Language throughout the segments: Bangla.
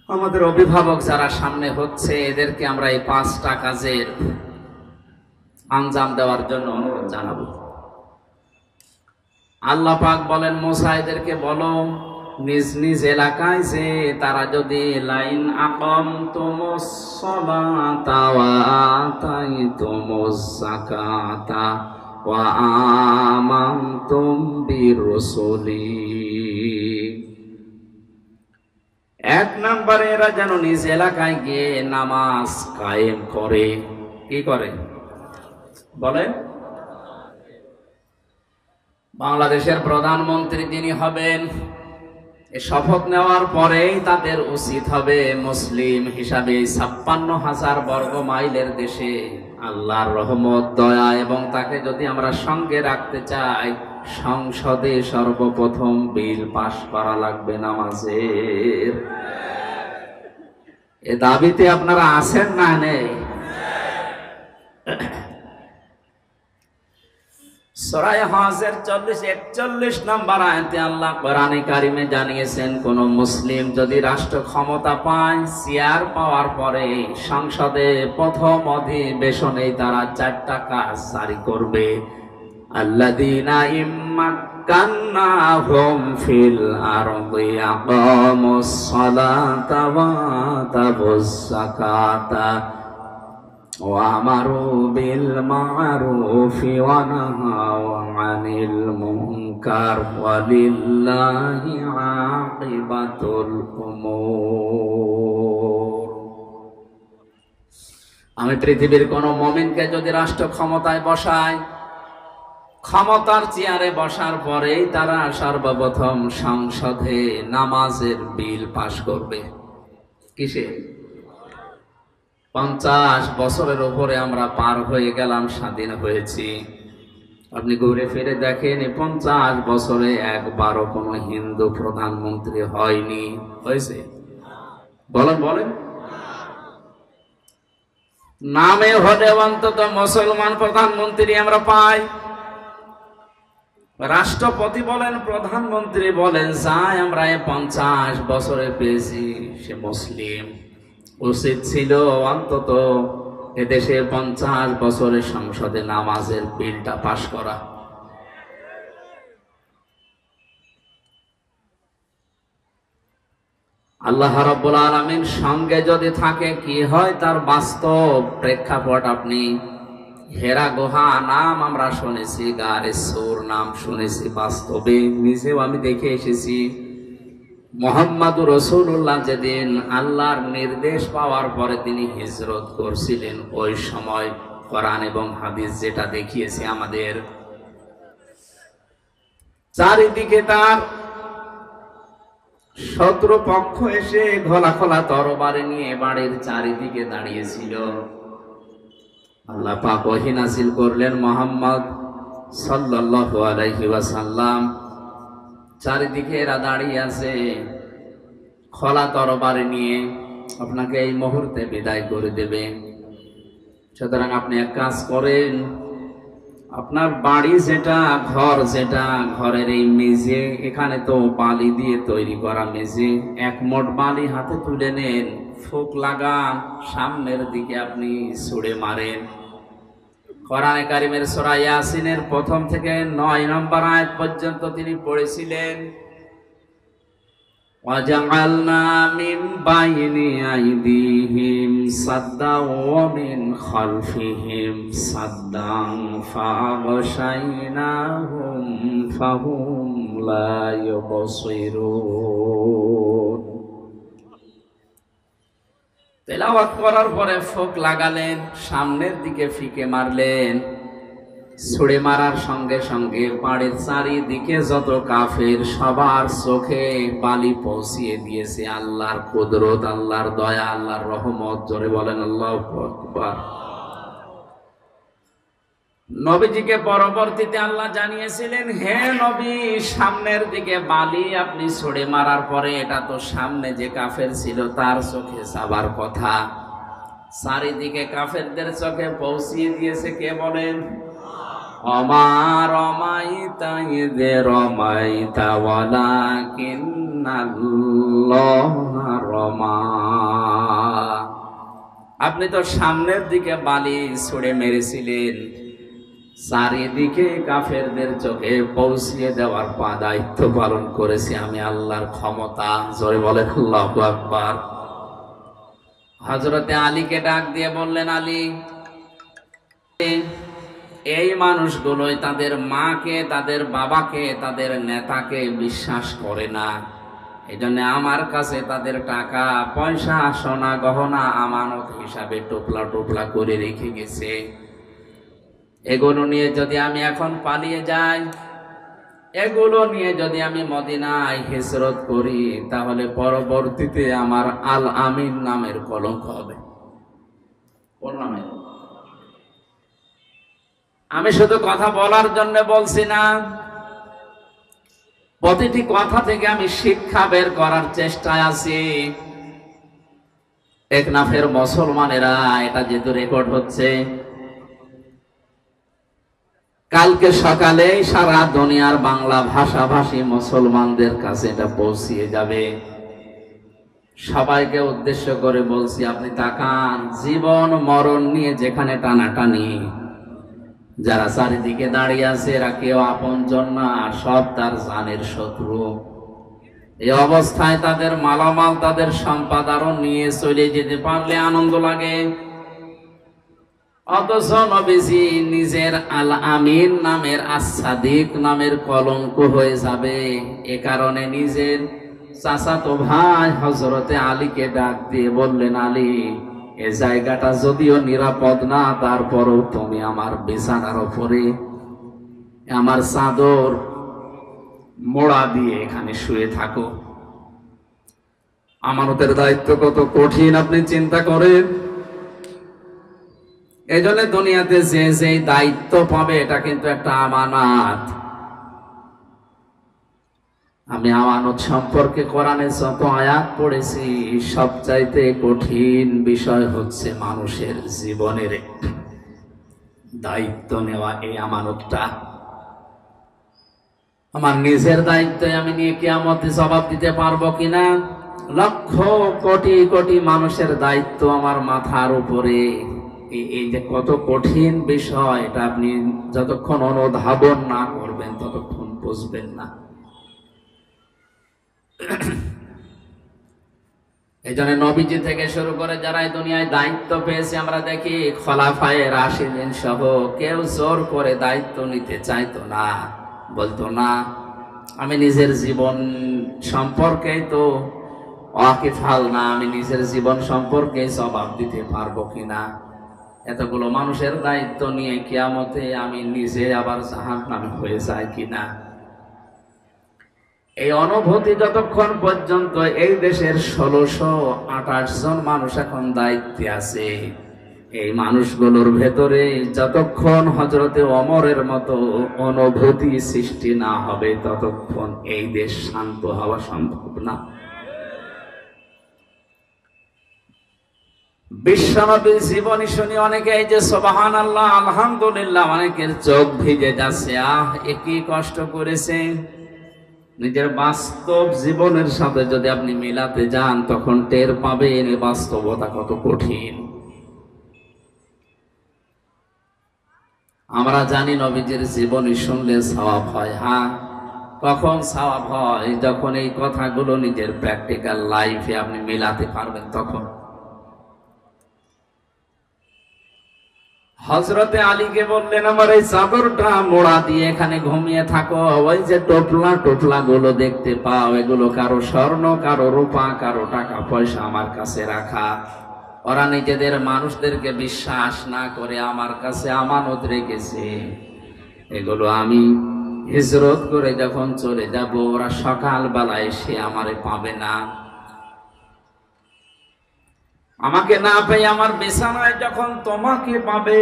আমাদের অভিভাবক যারা সামনে হচ্ছে এদেরকে আমরা এই 5টা কাজের আঞ্জাম দেওয়ার জন্য অনুরোধ জানাবো। আল্লাহ পাক বলেন মুসা এদেরকে বলো নিজ নিজ এলাকায় যে তারা যদি লাইন আকামতুমুস সালাতা ওয়া আতাইতুমুজ যাকাতা ওয়া আমানতুম বিরুসুলি, 1 নম্বরে এরা যেন নিজ এলাকায় গিয়ে নামাজ কায়েম করে। কি করে বলেন? বাংলাদেশের প্রধানমন্ত্রী যিনি হবেন, এই শপথ নেওয়ার পরেই তাদের উচিত হবে মুসলিম হিসাবে 56,000 বর্গ মাইলের দেশে আল্লাহর রহমত, দয়া এবং তাকে যদি আমরা সঙ্গে রাখতে চাই, সংসদে সর্বপ্রথম বিল পাশ করা লাগবে নামাজের। এ দাবিতে আপনারা আছেন না নেই? সূরা হজের 40-41 নম্বর আয়াতে আল্লাহ কোরআনে কারিমে জানিয়েছেন, কোন মুসলিম যদি রাষ্ট্র ক্ষমতা পায়, চেয়ার পাওয়ার পরে সংসদে প্রথম অধিবেশনেই তারা 4টা কাজ জারি করবে। আল্লাযীনা ইম্মাক্কান্নাহুম ফিল আরদি আকামুস সালাতা ওয়া আতাবুজ যাকাতা ওয়া আমারু বিল মা'রুফি ওয়া নাহাউ আনিল মুনকার ওয়া লিল্লাহি আকিবাতুল উমুর। আমি পৃথিবীর কোন মুমিনকে যদি রাষ্ট্র ক্ষমতায় বসাই, ক্ষমতার চেয়ারে বসার পরেই তারা সর্বপ্রথম সংসদে নামাজের বিল পাশ করবে। কিসে? 50 বছরের উপরে আমরা পার হয়ে গেলাম, স্বাধীন হয়েছি। আপনি ঘুরে ফিরে দেখেন 50 বছরে একবারও কোনো হিন্দু প্রধানমন্ত্রী হয়নি। হয়েছে? বলেন বলেন। নামে হলে অন্তত মুসলমান প্রধানমন্ত্রী আমরা পাই। রাষ্ট্রপতি বলেন, প্রধানমন্ত্রী বলেন, যাই আমরা 50 বছরে পেয়েছি সে মুসলিম। উচিত ছিল অন্তত এদেশে 50 বছরের সংসদে নামাজের বিলটা পাশ করা। আল্লাহ রাব্বুল আলামিন সঙ্গে যদি থাকে কি হয় তার বাস্তব প্রেক্ষাপট আপনি হেরা গুহা নাম আমরা শুনেছি, গারে সূর নাম শুনেছি, বাস্তবে নিজেও আমি দেখে এসেছি। মুহাম্মাদুর রাসূলুল্লাহ যেদিন আল্লাহর নির্দেশ পাওয়ার পরে তিনি হিজরত করছিলেন, ওই সময় কোরআন এবং হাদিস যেটা দেখিয়েছে আমাদের, চারিদিকে তার শত্রুপক্ষ এসে ঘোলা খোলা তরবারি নিয়ে বাড়ির চারিদিকে দাঁড়িয়েছিল। আল্লাহ পাক ওহী নাযিল করলেন, মুহাম্মদ সাল্লাল্লাহু আলাইহি ওয়াসাল্লাম, চারিদিকে এরা দাঁড়িয়ে আছে খোলা তরবারি নিয়ে, আপনাকে এই মুহূর্তে বিদায় করে দেবে। সুতরাং আপনি এক কাজ করেন, আপনার বাড়ি যেটা, ঘর যেটা, ঘরের এই মেঝে, এখানে তো বালি দিয়ে তৈরি করা মেঝে, 1 মুঠ বালি হাতে তুলে নেন, ফুক লাগান, সামনের দিকে আপনি ছুঁড়ে মারেন। কোরআনে কারিমের সূরা ইয়াসিনের 1 থেকে 9 নম্বর আয়াত পর্যন্ত তিনি পড়েছিলেন, ওয়াজআলনা মিন বাইনি আইদিহিম সাদ্দা ওয়া মিন খালফিহিম সাদ্দান ফাগশাইনাহুম ফাহুম লা ইউবসিরুন। তেলাওয়াত করার পরে ফুক লাগালেন, সামনের দিকে ফিকে মারলেন, ছুড়ে মারার সঙ্গে সঙ্গে বাড়ির চারিদিকে যত কাফের সবার চোখে বালি পৌঁছিয়ে দিয়েছে আল্লাহর কুদরত, আল্লাহর দয়া, আল্লাহর রহমত। জোরে বলেন আল্লাহু আকবার। নবীজিকে পরবর্তীতে আল্লাহ জানিয়েছিলেন, হে নবী, সামনের দিকে বালি আপনি ছুড়ে মারার পরে এটা তো সামনে যে কাফের ছিল তার চোখে যাবার কথা, চারিদিকে কাফেরদের চোখে পৌঁছিয়ে দিয়েছে কে বলেন? ওমা রমাইতা ইয রমাইতা ওয়ালাকিন্নাল্লাহা রমা। আপনি তো সামনের দিকে বালি ছুড়ে মেরেছিলেন, চারিদিকে কাফেরদের চোখে পৌঁছিয়ে দেওয়ার দায়িত্ব পালন করেছি আমি, আল্লাহর ক্ষমতা। জোরে বলেন আল্লাহু আকবার। হযরতে আলীকে ডাক দিয়ে বললেন, আলী, এই মানুষগুলোই তাদের মাকে, তাদের বাবাকে, তাদের নেতাকে বিশ্বাস করে না। এই জন্য আমার কাছে তাদের টাকা পয়সা, সোনা গহনা আমানত হিসাবে টোপলা টোপলা করে রেখে গেছে। এগুলো নিয়ে যদি আমি এখন পালিয়ে যাই, এগুলো নিয়ে যদি আমি মদিনায় হিজরত করি, তাহলে পরবর্তীতে আমার আল আমিন নামের কলঙ্ক হবে। কোন নামে? আমি শুধু কথা বলার জন্য বলছি না, প্রতিটি কথা থেকে আমি শিক্ষা বের করার চেষ্টায় আছি। টেকনাফের মুসলমানেরা, এটা যেহেতু রেকর্ড হচ্ছে, কালকে সকালে সারা দুনিয়ার বাংলা ভাষাভাষী মুসলমানদের কাছে এটা পৌঁছিয়ে যাবে। সবাইকে উদ্দেশ্য করে বলছি, আপনি তাকান, জীবন মরণ নিয়ে যেখানে টানাটানি, যারা চারিদিকে দাঁড়িয়ে আছে এরা কেউ আপনজন না, সব তার জানের শত্রু। এই অবস্থায় তাদের মালামাল, তাদের সম্পদ আরো নিয়ে চলে যেতে পারলে আনন্দ লাগে। অথচ নবীজি নিজের আল আমিন নামের, আস-সাদিক নামের কলঙ্ক হয়ে যাবে। এ কারণে নিজের চাচাতো ভাই হযরতে আলীকে ডাক দিয়ে বললেন, আলী, এ জায়গাটা যদিও নিরাপদ না, তারপরও তুমি আমার বিছানার উপরে আমার চাদর মোড়া দিয়ে এখানে শুয়ে থাকো। আমানতের দায়িত্ব কত কঠিন আপনি চিন্তা করেন। এই জন্য দুনিয়াতে যে যে দায়িত্ব পাবে এটা কিন্তু একটা আমানত। আমি আমানত সম্পর্কে কোরআনে যত আয়াত পড়েছি, সবচাইতে কঠিন বিষয় হচ্ছে মানুষের জীবনের দায়িত্ব নেওয়া। এই আমানতটা আমার নিজের দায়িত্বে আমি নিয়ে কিয়ামতে জবাব দিতে পারবো কিনা, লক্ষ কোটি কোটি মানুষের দায়িত্ব আমার মাথার উপরে। এই যে কত কঠিন বিষয়, এটা আপনি যতক্ষণ অনুধাবন না করবেন ততক্ষণ বুঝবেন না। এই জন্য নবীজি থেকে শুরু করে যারা এই দুনিয়ায় দায়িত্ব পেয়েছে, আমরা দেখি খলাফায়ে রাশিদিন সহ কেউ জোর করে দায়িত্ব নিতে চাইতো না, বলতো না আমি নিজের জীবন সম্পর্কে তো ওয়াকিফাল না, আমি নিজের জীবন সম্পর্কে জবাব দিতে পারবো কিনা। এতগুলো মানুষের দায়িত্ব নিয়ে কিয়ামতে আমি নিজে আবার জাহান্নামী হয়ে যাই কিনা। এই অনুভূতি যতক্ষণ পর্যন্ত এই দেশের 1628 জন মানুষ এখন দায়িত্বে আছে, এই মানুষগুলোর ভেতরে যতক্ষণ হযরতে ওমরের মতো অনুভূতি সৃষ্টি না হবে, ততক্ষণ এই দেশ শান্ত হওয়া সম্ভব না। বিশ্বনবীর জীবনী শুনি অনেকে এই যে সুবহানাল্লাহ, আলহামদুলিল্লাহ, অনেকের চোখ ভিজে যাচ্ছে। একই কষ্ট করেছে। নিজের বাস্তব জীবনের সাথে যদি আপনি মিলাতে যান, তখন টের পাবেন এই বাস্তবতা কত কঠিন। আমরা জানি নবীজির জীবনী শুনলে সওয়াব হয়। হ্যাঁ, কখন সওয়াব হয়? যখন এই কথাগুলো নিজের প্র্যাকটিক্যাল লাইফে আপনি মিলাতে পারবেন তখন। হযরতে আলীকে বললেন, আমার এই চাদরটা মোড়া দিয়ে এখানে ঘুমিয়ে থাকো। ওই যে টোপলা টোপলা গুলো দেখতে পাও, এগুলো কারো স্বর্ণ, কারো রূপা, কারো টাকা পয়সা আমার কাছে রাখা। ওরা নিজেদের মানুষদেরকে বিশ্বাস না করে আমার কাছে আমানত রেখেছে। এগুলো আমি হিজরত করে যখন চলে যাব, ওরা সকালবেলায় এসে আমারে পাবে না। আমাকে না পেয়ে আমার বিছানায় যখন তোমাকে পাবে,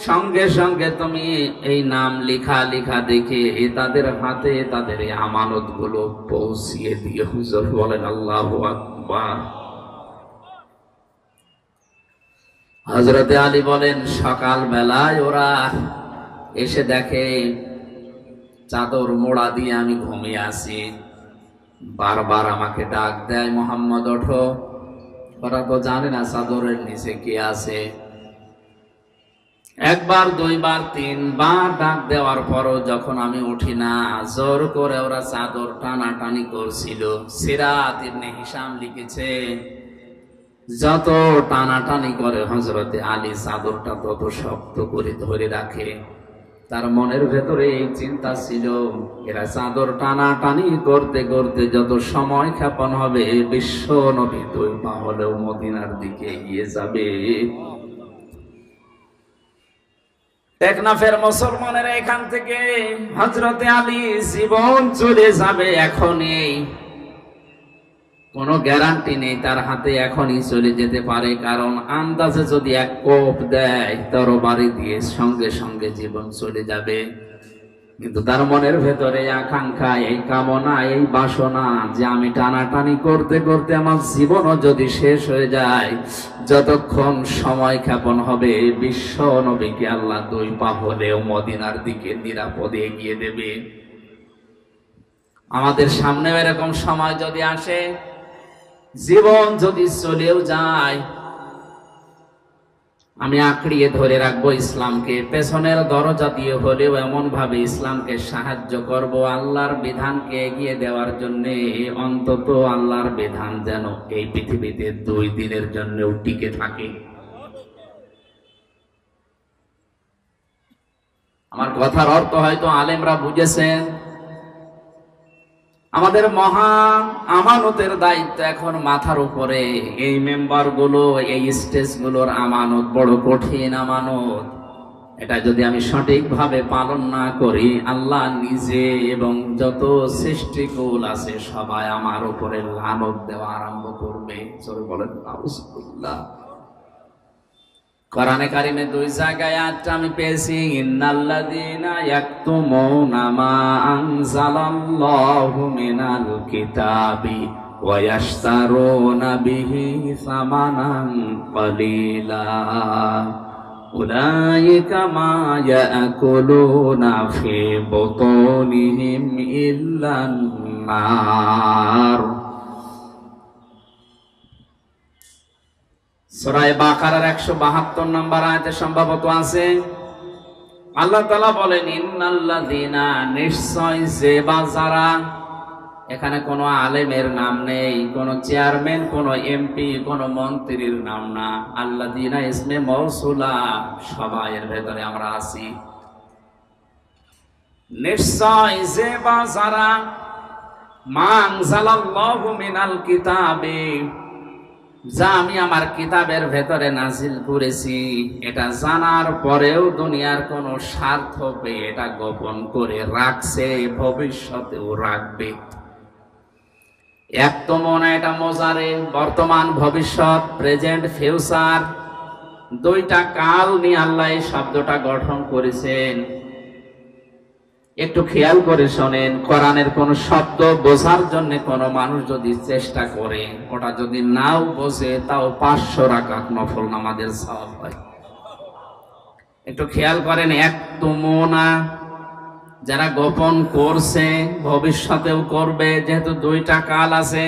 সঙ্গে সঙ্গে তুমি এই নাম লিখা লিখা দেখে তাদের হাতে তাদের এই আমানত গুলো পৌঁছিয়ে দিও। হুজুর বলেন আল্লাহু আকবার। হযরতে আলী বলেন, সকাল বেলায় ওরা এসে দেখে চাদর মোড়া দিয়ে আমি ঘুমিয়ে আছি। বারবার আমাকে ডাক দেয়, মোহাম্মদ ওঠো। ওরা তো জানে না চাদরের নিচে কি আছে। একবার, দুইবার, তিনবার ডাক দেওয়ার পরও যখন আমি উঠি না, জোর করে ওরা চাদর টানাটানি করছিল। সিরাত ইবনে হিশাম লিখেছে, যত টানাটানি করে হযরতে আলী চাদরটা তত শক্ত করে ধরে রাখে। তার মনের ভেতরে এই চিন্তা ছিল, এরা চাদর টানাটানি করতে করতে যত সময় ক্ষেপণ হবে, বিশ্ব নবী 2 পা হলেও মদিনার দিকে এগিয়ে যাবে। টেকনাফের মুসলমানেরা এখান থেকে হযরতে আলী জীবন চলে যাবে এখনই, কোনো গ্যারান্টি নেই তার হাতে এখনই চলে যেতে পারে। কারণ আন্দাজে যদি এক কোপ দেয় তরবারি দিয়ে সঙ্গে সঙ্গে জীবন চলে যাবে। কিন্তু তার মনের ভেতরে আকাঙ্ক্ষা, এই কামনা, এই বাসনা যে আমি টানাটানি করতে করতে আমার জীবনও যদি শেষ হয়ে যায়, যতক্ষণ সময় ক্ষেপণ হবে বিশ্ব নবীকে আল্লাহ 2 পা হলেও মদিনার দিকে নিরাপদে এগিয়ে দেবে। আমাদের সামনে এরকম সময় যদি আসে, জীবন যদি চলেও যায়, আমি আঁকড়িয়ে ধরে রাখবো ইসলামকে, পেছনের দরজা দিয়ে হলেও এমন ভাবে ইসলামকে সাহায্য করব, আল্লাহর বিধানকে এগিয়ে দেওয়ার জন্য। অন্তত আল্লাহর বিধান যেন এই পৃথিবীতে 2 দিনের জন্যও টিকে থাকে। আমার কথার অর্থ হয়তো আলেমরা বুঝেছেন। আমাদের মহা আমানতের দায়িত্ব এখন মাথার উপরে। এই মেম্বার গুলো, এই স্টেজ গুলোর আমানত বড় কঠিন আমানত। এটা যদি আমি সঠিকভাবে পালন না করি, আল্লাহ নিজে এবং যত সৃষ্টিকুল আছে সবাই আমার উপরে লানত দেওয়া আরম্ভ করবে। জোরে বলেন আউযুবিল্লাহ। কোরআনে কারিমে 2 জায়গায় আয়াতটা আমি পেয়েছি, ইন্নাল্লাযীনা ইয়াকতুমুনা মা আনজালাল্লাহু মিনাল কিতাবি ওয়া ইয়াশতারুনা বিহি সামানান ক্বালীলা উলাইকা মা ইয়াকুলুনা ফি বুতুনিহিম ইল্লান নার। সূরা বাকারার 172 নম্বর আয়াতে সম্ভবত আছে, আল্লাহ তাআলা বলেন, ইন্নাল্লাযীনা, নিশ্চয় যে বা যারা, এখানে কোনো আলেমের নাম নেই, কোনো চেয়ারম্যান, কোনো এমপি, কোনো মন্ত্রীর নাম না। আল্লাযীনা ইসমে মৌসুলা, সবাই এর ভেতরে আমরা আছি। নিশ্চয় যে বা যারা, মা আনজালাল্লাহু মিনাল কিতাবে, যা আমি আমার কিতাবের ভেতরে নাজিল করেছি, এটা জানার পরেও দুনিয়ার কোন স্বার্থ পেয়ে এটা গোপন করে রাখছে, ভবিষ্যতেও রাখবে। এক তো মনে, এটা মজারে, বর্তমান, ভবিষ্যৎ, প্রেজেন্ট, ফিউচার, 2টা কাল নিয়ে আল্লাহ এই শব্দটা গঠন করেছেন। একটু খেয়াল করে শোনেন, কোরআনের কোন শব্দ বোঝার জন্য কোন মানুষ যদি চেষ্টা করে, ওটা যদি নাও বোঝে, তাও 500 রাকাত নফল নামাজের সওয়াব হয়। একটু খেয়াল করেন, একতুমুনা, যারা গোপন করছে, ভবিষ্যতেও করবে, যেহেতু 2টা কাল আছে।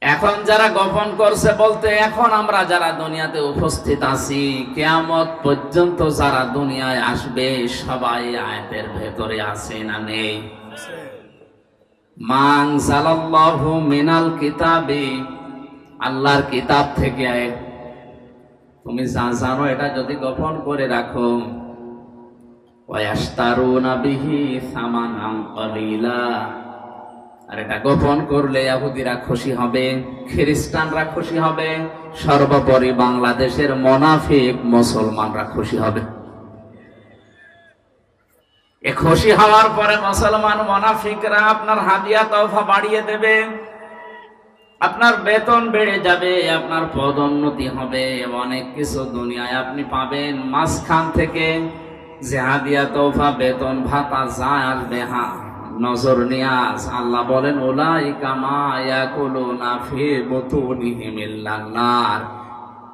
এখন যারা গোপন করছে বলতে, এখন আমরা যারা দুনিয়াতে উপস্থিত আছি, কিয়ামত পর্যন্ত যারা দুনিয়ায় আসবে, সবাই আয়াতের ভেতরে আছে না নেই? মা আনজালাল্লাহু মিনাল কিতাবি, আল্লাহর কিতাব থেকে তুমি যা জানো এটা যদি গোপন করে রাখো, ওয়া ইয়াশতারুনা বিহি সামানান ক্বালীলা, আর এটা গোপন করলে ইহুদিরা খুশি হবে, খ্রিস্টানরা খুশি হবে, সর্বোপরি বাংলাদেশের মুনাফিক মুসলমানরা খুশি হবে। এ খুশি হওয়ার পরে মুসলমান মুনাফিকরা আপনার হাদিয়া তওফা বাড়িয়ে দেবে, আপনার বেতন বেড়ে যাবে, আপনার পদোন্নতি হবে, অনেক কিছু দুনিয়ায় আপনি পাবেন। মাঝখান থেকে যে হাদিয়া তওফা, বেতন ভাতা যা আসবে, নজর নিয়াজ, আল্লাহ বলেন, উলাইকা মা ইয়াকুলুনা ফি বুতুনিহিম ইল্লান নার,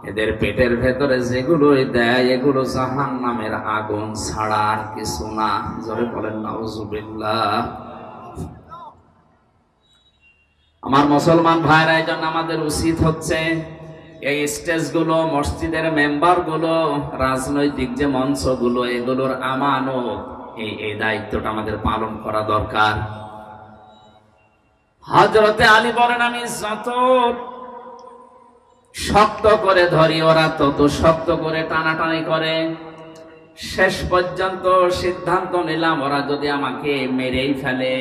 এদের পেটের ভেতরে যেগুলোই দেয় এগুলো জাহান্নামের আগুন ছাড়া আর কিছু না। জোরে বলেন নাউজুবিল্লাহ। আমার মুসলমান ভাইরা, এই জন্য আমাদের উচিত হচ্ছে এই স্টেজগুলো, মসজিদের মেম্বারগুলো, রাজনৈতিক যে মঞ্চগুলো, এগুলোর আমানত, এই দায়িত্বটা আমাদের পালন করা দরকার। হযরতে আলী বলেন, আমি যত শক্ত করে ধরি ওরা তত শক্ত করে টানাটানি করে। শেষ পর্যন্ত সিদ্ধান্ত নিলাম, ওরা যদি আমাকে মেরেই ফেলে,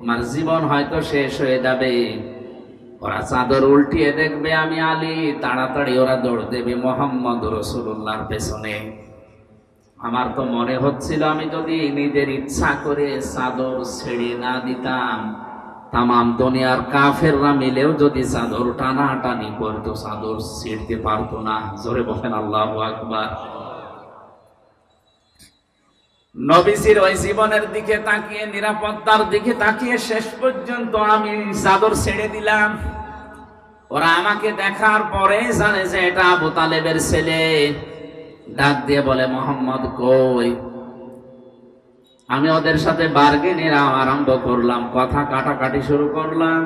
আমার জীবন হয়তো শেষ হয়ে যাবে। ওরা চাদর উল্টিয়ে দেখবে আমি আলী, তাড়াতাড়ি ওরা দৌড় দেবে মুহাম্মদ রাসূলুল্লাহর পেছনে। আমার তো মনে হচ্ছিল, আমি যদি নিজের ইচ্ছা করে চাদর ছেড়ে না দিতাম, তামাম দুনিয়ার কাফেররা মিলেও যদি চাদর টানাটানি করতো, চাদর ছিঁড়তে পারতো না। জোরে বলেন আল্লাহু আকবার। নবীজির ওই জীবনের দিকে তাকিয়ে, নিরাপত্তার দিকে তাকিয়ে শেষ পর্যন্ত আমি চাদর ছেড়ে দিলাম। ওরা আমাকে দেখার পরে জানে যে এটা আবু তালেবের ছেলে। ডাক দিয়ে বলে, মোহাম্মদ কই? আমি ওদের সাথে বার্গেনের আরম্ভ করলাম, কথা কাটাকাটি শুরু করলাম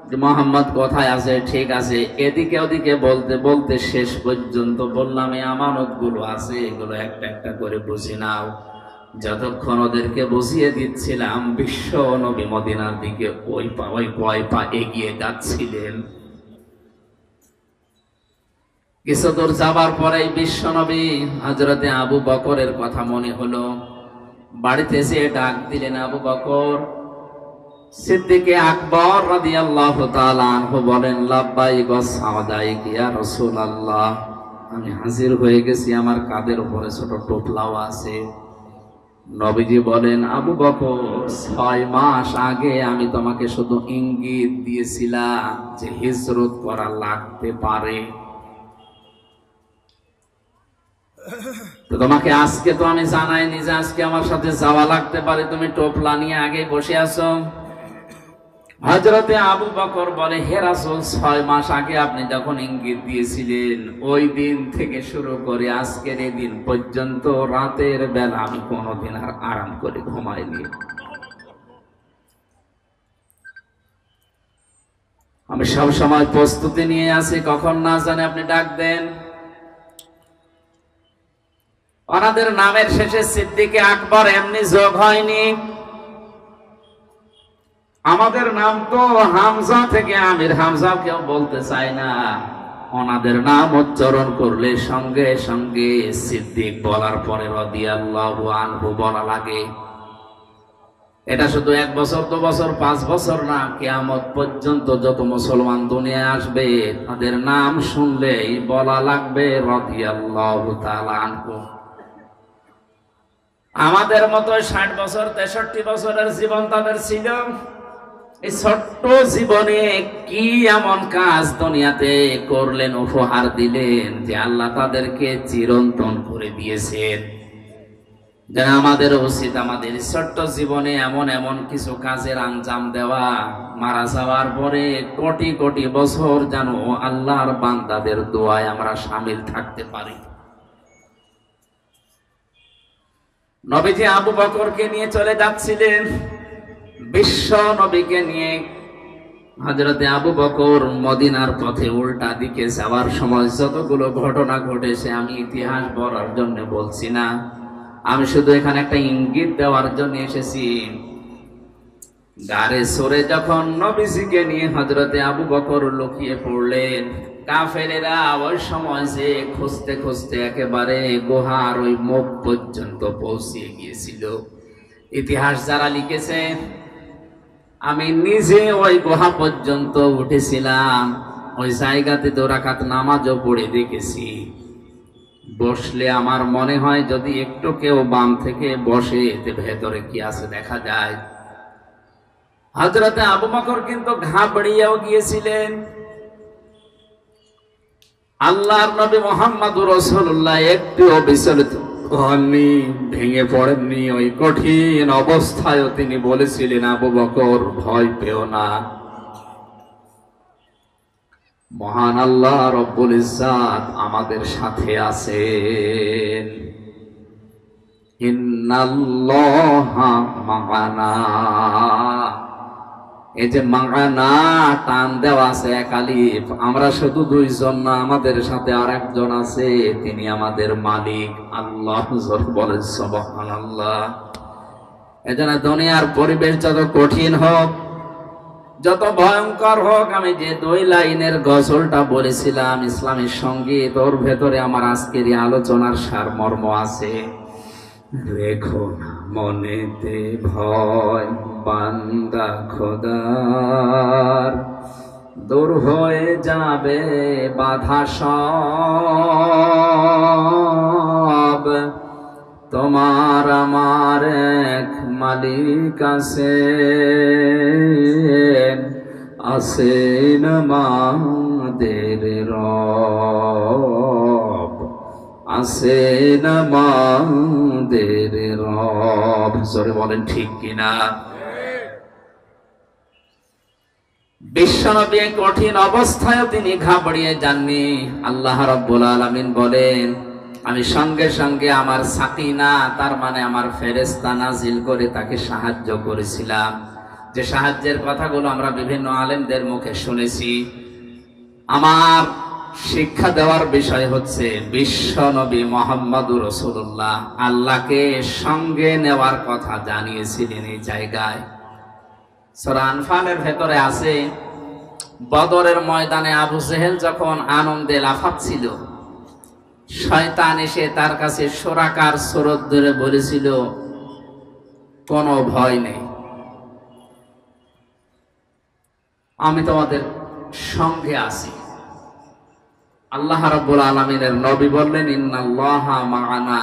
যে মোহাম্মদ কোথায় আছে, ঠিক আছে, এদিকে ওদিকে বলতে বলতে শেষ পর্যন্ত বললাম, এই আমানত গুলো আছে, এগুলো একটা একটা করে বুঝে নাও। যতক্ষণ ওদেরকে বুঝিয়ে দিচ্ছিলাম, বিশ্ব নবী মদিনার দিকে ওই কয় পা এগিয়ে যাচ্ছিলেন। কিছু দূর যাবার পরেই বিশ্ব নবী হযরতে আবু বকরের কথা মনে হলো। বাড়িতে এসে ডাক দিলেন, আবু বকর। সিদ্দিকে আকবর রাদিয়াল্লাহু তাআলা আনহু বলেন, লাব্বাইক ওয়া সাদাইক ইয়া রাসূলুল্লাহ, আমি হাজির হয়ে গেছি, আমার কাঁধের উপরে ছোট টোপলাও আছে। নবীজি বলেন, আবু বকর, 6 মাস আগে আমি তোমাকে শুধু ইঙ্গিত দিয়েছিলাম যে হিজরত করা লাগতে পারে, তো তোমাকে আজকে তো আমি জানাইনি যে আজকে আমার সাথে যাওয়া লাগতে পারে, তুমি টোপলা নিয়ে আগে বসে আছো। হযরতে আবু বকর বলে, হে রাসূল, 6 মাস আগে আপনি যখন ইঙ্গিত দিয়েছিলেন, ওই দিন থেকে শুরু করে আজকের এই দিন পর্যন্ত রাতের বেলা আমি কোনোদিন আর আরাম করে ঘুমাইনি। আমি সব সময় প্রস্তুতি নিয়ে আছি, কখন না জানে আপনি ডাক দেন। ওনাদের নামের শেষে সিদ্দিকে আকবর এমনি যোগ হয়নি। আমাদের নাম তো হামজা থেকে আমির হামজা, কেউ বলতে চায় না। ওনাদের নাম উচ্চারণ করলে সঙ্গে সঙ্গে সিদ্দিক বলার পরে রাদিয়াল্লাহু আনহু বলা লাগে। এটা শুধু 1 বছর, 2 বছর, 5 বছর না, কিয়ামত পর্যন্ত যত মুসলমান দুনিয়ায় আসবে, তাদের নাম শুনলেই বলা লাগবে রাদিয়াল্লাহু তাআলা আনহু। আমাদের মতো 60 বছর, 63 বছরের জীবন তাদের ছিল। এই ছোট্ট জীবনে কি এমন কাজ দুনিয়াতে করলেন, উপহার দিলেন, যে আল্লাহ তাদেরকে চিরন্তন করে দিয়েছেন। যেন আমাদের উচিত আমাদের ছোট্ট জীবনে এমন এমন কিছু কাজের আঞ্জাম দেওয়া, মারা যাওয়ার পরে কোটি কোটি বছর যেন আল্লাহর বান্দাদের দোয়ায় আমরা শামিল থাকতে পারি। নবীজি আবু বকরকে নিয়ে চলে যাচ্ছিলেন, বিশ্ব নবীকে নিয়ে। হযরতে আবু বকর মদিনার পথে উল্টা দিকে যাওয়ার সময় যতগুলো ঘটনা ঘটেছে, আমি ইতিহাস বলার জন্য বলছি না, আমি শুধু এখানে একটা ইঙ্গিত দেওয়ার জন্য এসেছি। গাড়ে সরে যখন নবীজিকে নিয়ে হযরতে আবু বকর লুকিয়ে পড়লেন, কাফেরেরা ওই সময় যে খুঁজতে খুঁজতে একেবারে গুহার ওই মুখ পর্যন্ত পৌঁছে গিয়েছিল। ইতিহাস যারা লিখেছে, আমি নিজে ওই গুহা পর্যন্ত উঠেছিলাম, ওই জায়গাতে 2 রাকাত নামাজও পড়ে দেখেছি। বসলে আমার মনে হয় যদি একটু কেউ বাম থেকে বসে, এতে ভেতরে কি আছে দেখা যায়। হযরতে আবু বকর কিন্তু ঘাবড়িয়েও গিয়েছিলেন। আল্লাহর নবী মুহাম্মদুর রাসূলুল্লাহ একটুও বিচলিত হননি, ভেঙে পড়েননি। ওই কঠিন অবস্থায়ও তিনি বলেছিলেন, আবু বকর, ভয় পেও না, মহান আল্লাহ রব্বুল ইজ্জাত আমাদের সাথে আছেন। ইন্নাল্লাহা মা'ানা, এই যে মাগানা টান দেওয়া আছে এক আলিফ, আমরা শুধু দুইজন না, আমাদের সাথে আর একজন আছে, তিনি আমাদের মালিক আল্লাহ। বলেন সুবহানাল্লাহ। এজন্য দুনিয়ার পরিবেশ যত কঠিন হোক, যত ভয়ঙ্কর হোক, আমি যে 2 লাইনের গজলটা বলেছিলাম ইসলামী সঙ্গীত, ওর ভেতরে আমার আজকের এই আলোচনার সারমর্ম আছে। রেখো না মনেতে ভয় বান্দা খোদার, দূর হয়ে যাবে বাধা সব, তোমার আমার এক মালিক আছেন আমাদের রব, আছেন আমাদের রব। জোরে বলেন ঠিক কিনা? বিশ্বনবী কঠিন অবস্থায় তিনি ঘাবড়িয়ে যাননি। আল্লাহ রাব্বুল আলামিন বলেন, আমি সঙ্গে সঙ্গে আমার সাকিনা, তার মানে আমার ফেরেশতা নাজিল করে তাকে সাহায্য করেছিলাম। যে সাহায্যের কথাগুলো আমরা বিভিন্ন আলেমদের মুখে শুনেছি। আমার শিক্ষা দেওয়ার বিষয় হচ্ছে বিশ্বনবী মুহাম্মদুর রাসূলুল্লাহ আল্লাহকে সঙ্গে নেওয়ার কথা জানিয়েছিলেন এই জায়গায়। সূরা আনফালের ভেতরে আছে, বদরের ময়দানে আবু জেহেল যখন আনন্দে লাফাচ্ছিল, শয়তান এসে তার কাছে শোরাকার সুরত ধরে বলেছিল, কোনো ভয় নেই, আমি তোমাদের সঙ্গে আছি। আল্লাহ রাব্বুল আলামিনের নবী বললেন, ইন্নাল্লাহা মা'ানা,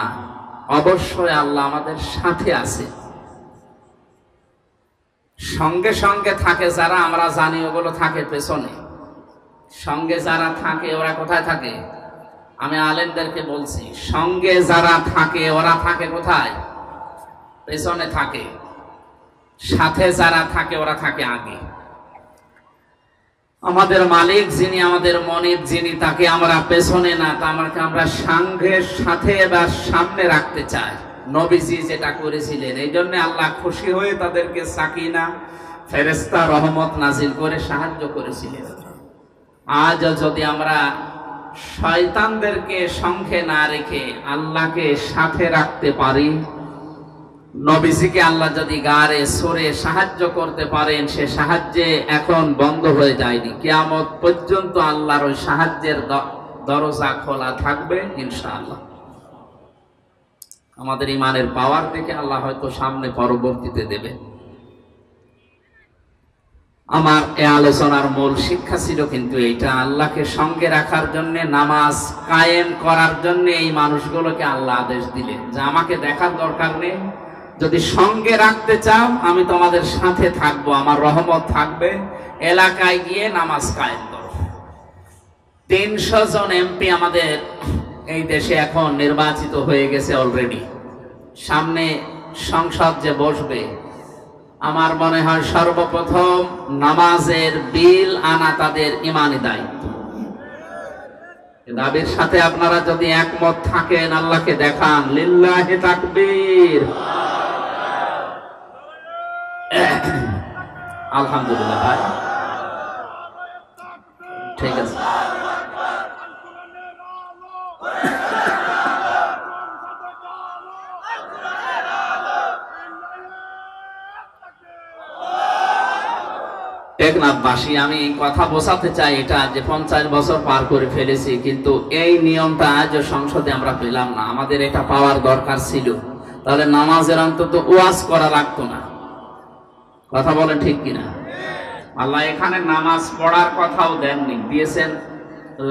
অবশ্যই আল্লাহ আমাদের সাথে আছে। সঙ্গে সঙ্গে থাকে যারা, আমরা জানি ওগুলো থাকে পেছনে। সঙ্গে যারা থাকে ওরা কোথায় থাকে? আমি আলেমদেরকে বলছি, সঙ্গে যারা থাকে ওরা থাকে কোথায়? পেছনে থাকে। সাথে যারা থাকে ওরা থাকে আগে। আমাদের মালিক যিনি, আমাদের মনিব যিনি, তাকে আমরা পেছনে না, আমরা সঙ্গের সাথে বা সামনে রাখতে চাই। নবীজি যেটা করেছিলেন, এই জন্য আল্লাহ খুশি হয়ে তাদেরকে সাকিনা, ফেরেশতা, রহমত নাজিল করে সাহায্য করেছিলেন। আজ যদি আমরা শয়তানদেরকে সঙ্গে না রেখে আল্লাহকে সাথে রাখতে পারি, নবীজিকে আল্লাহ যদি গারে সরে সাহায্য করতে পারেন, সে সাহায্যে এখন বন্ধ হয়ে যায়নি, কিয়ামত পর্যন্ত আল্লাহর ওই সাহায্যের দরজা খোলা থাকবে ইনশাআল্লাহ। আমাদের ইমানের পাওয়ার দেখে আল্লাহ হয়তো সামনে পরবর্তীতে দেবে। আমার এই আলোচনার মূল শিক্ষা ছিল কিন্তু এইটা, আল্লাহকে সঙ্গে রাখার জন্য, নামাজ কায়েম করার জন্য এই মানুষগুলোকে আল্লাহ আদেশ দিলেন যে আমাকে দেখার দরকার নেই, যদি সঙ্গে রাখতে চাও আমি তোমাদের সাথে থাকবো, আমার রহমত থাকবে। এলাকায় গিয়ে নামাজ কায়েম করো। 300 জন এমপি আমাদের এই দেশে এখন নির্বাচিত হয়ে গেছে অলরেডি। সামনে সংসদ যে বসবে, আমার মনে হয় সর্বপ্রথম নামাজের বিল আনা তাদের ইমানি দায়িত্ব। দাবির সাথে আপনারা যদি একমত থাকেন, আল্লাহকে দেখান, লিল্লাহি তাকবীর, আলহামদুলিল্লাহ। ভাই ঠিক আছে, টেকনাফবাসী, আমি কথা বোঝাতে চাই এটা যে 50 বছর পার করে ফেলেছি, কিন্তু এই নিয়মটা আজও সংসদে আমরা পেলাম না। আমাদের এটা পাওয়ার দরকার ছিল, তাহলে নামাজের অন্তত ওয়াজ করা লাগতো না। কথা বলেন ঠিক কিনা? আল্লাহ এখানে নামাজ পড়ার কথাও দেননি, দিয়েছেন